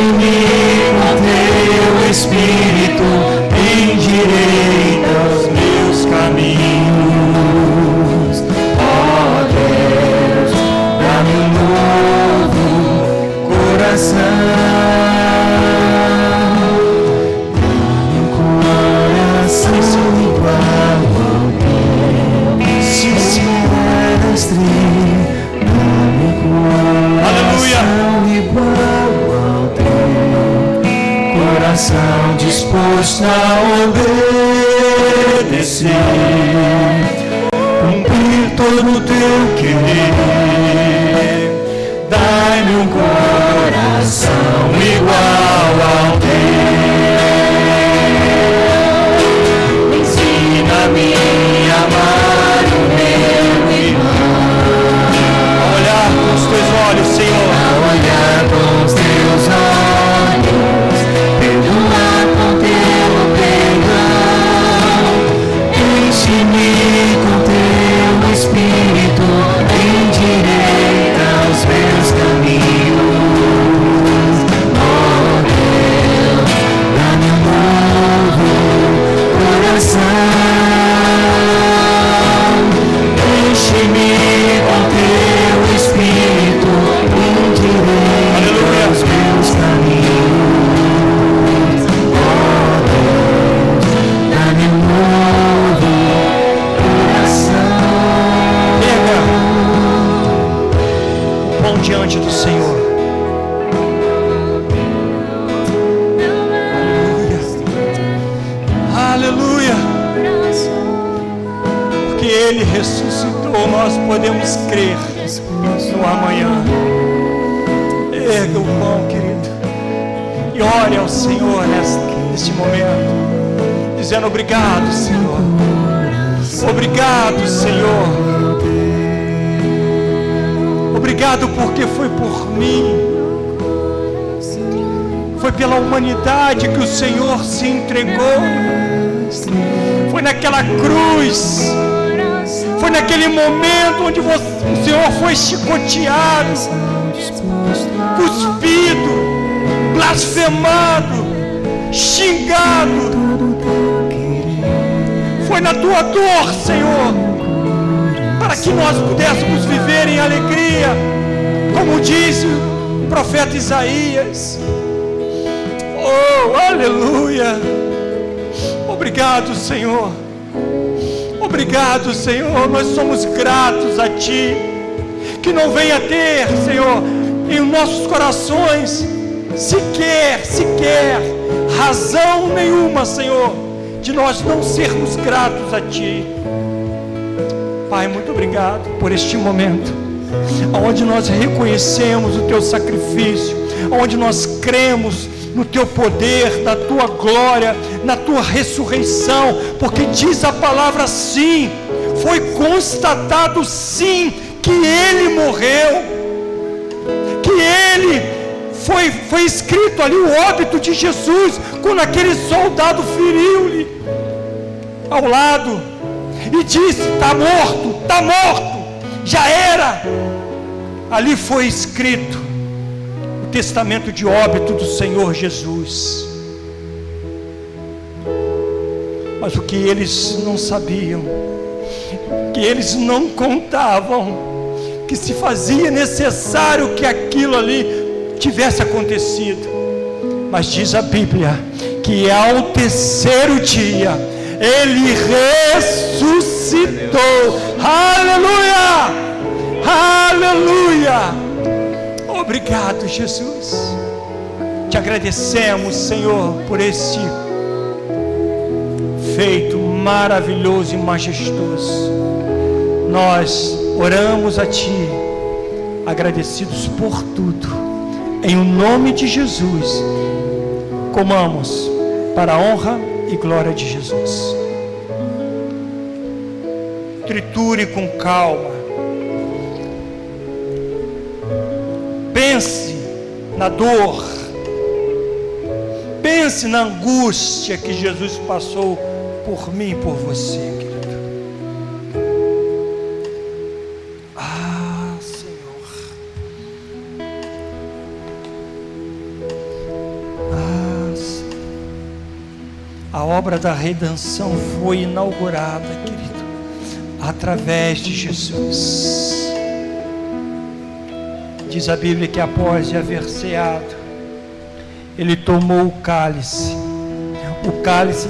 coração disposto a obedecer, cumprir todo o teu querer. Dai-me um coração igual ao teu. Ensina-me a amar o meu irmão. A olhar com os teus olhos, Senhor. A olhar com os teus olhos, perdoar com teu perdão. Enche-me com teu Espírito, endireita os meus caminhos. Oh Deus, dá-me um novo coração. Enche-me com teu Espírito, endireita os meus caminhos. Oh Deus, dá-me um novo coração. Pega o pão diante do Senhor. Aleluia. Aleluia. Porque Ele ressuscitou, nós podemos crer no amanhã. Erga o pão, querido, e ore ao Senhor neste momento, dizendo: obrigado, Senhor. Obrigado, Senhor. Obrigado porque foi por mim, foi pela humanidade que o Senhor se entregou. Foi naquela cruz, foi naquele momento onde o Senhor foi chicoteado, cuspido, blasfemado, xingado. Foi na tua dor, Senhor, para que nós pudéssemos viver em alegria, como diz o profeta Isaías. Oh, aleluia. Obrigado, Senhor. Obrigado, Senhor. Nós somos gratos a Ti. Que não venha ter, Senhor, em nossos corações sequer razão nenhuma, Senhor, de nós não sermos gratos a Ti. Pai, muito obrigado por este momento, onde nós reconhecemos o Teu sacrifício, onde nós cremos no Teu poder, na Tua glória, na Tua ressurreição, porque diz a palavra sim, foi constatado sim, que Ele morreu, que Ele foi escrito ali o óbito de Jesus, quando aquele soldado feriu-lhe ao lado, e disse: está morto, já era. Ali foi escrito o testamento de óbito do Senhor Jesus. Mas o que eles não sabiam, que eles não contavam, que se fazia necessário que aquilo ali tivesse acontecido. Mas diz a Bíblia que ao terceiro dia Ele ressuscitou. Aleluia! Aleluia! Obrigado, Jesus. Te agradecemos, Senhor, por este feito maravilhoso e majestoso. Nós oramos a Ti, agradecidos por tudo. Em nome de Jesus, comamos para a honra e glória de Jesus. Triture com calma. Pense na dor. Pense na angústia que Jesus passou por mim e por você, querido. Ah, Senhor. Ah, Senhor. A obra da redenção foi inaugurada, querido, através de Jesus. Diz a Bíblia que após haver ceado, Ele tomou o cálice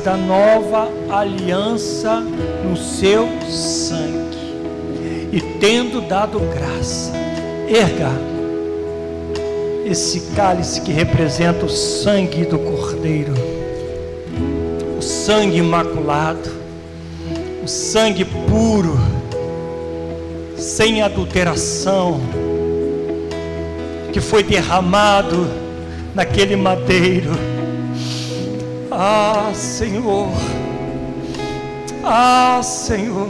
da nova aliança no seu sangue, e tendo dado graça, esse cálice que representa o sangue do Cordeiro, o sangue imaculado, o sangue puro, sem adulteração, que foi derramado naquele madeiro. Ah, Senhor, ah, Senhor,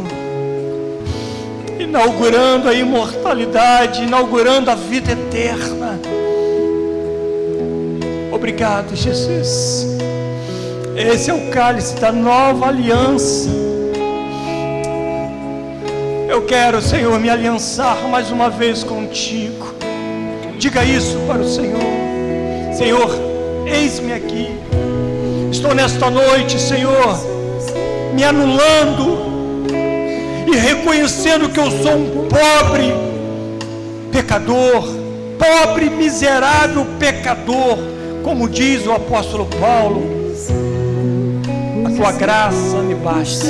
inaugurando a imortalidade, inaugurando a vida eterna. Obrigado, Jesus. Esse é o cálice da nova aliança. Eu quero, Senhor, me aliançar mais uma vez contigo. Diga isso para o Senhor. Senhor, eis-me aqui. Estou nesta noite, Senhor, me anulando e reconhecendo que eu sou um pobre pecador, pobre, miserável pecador, como diz o apóstolo Paulo. A tua graça me basta.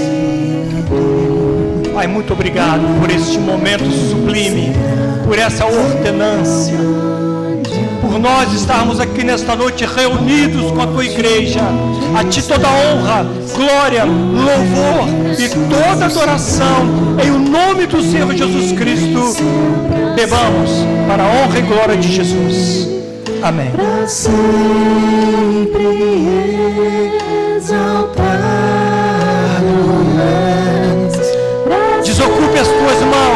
Pai, muito obrigado por este momento sublime, por essa ordenância, por nós estarmos aqui nesta noite reunidos com a tua igreja. A ti toda honra, glória, louvor e toda adoração, em o nome do Senhor Jesus Cristo. Bebamos para a honra e glória de Jesus. Amém. Para sempre exaltado és. Desocupe as tuas mãos.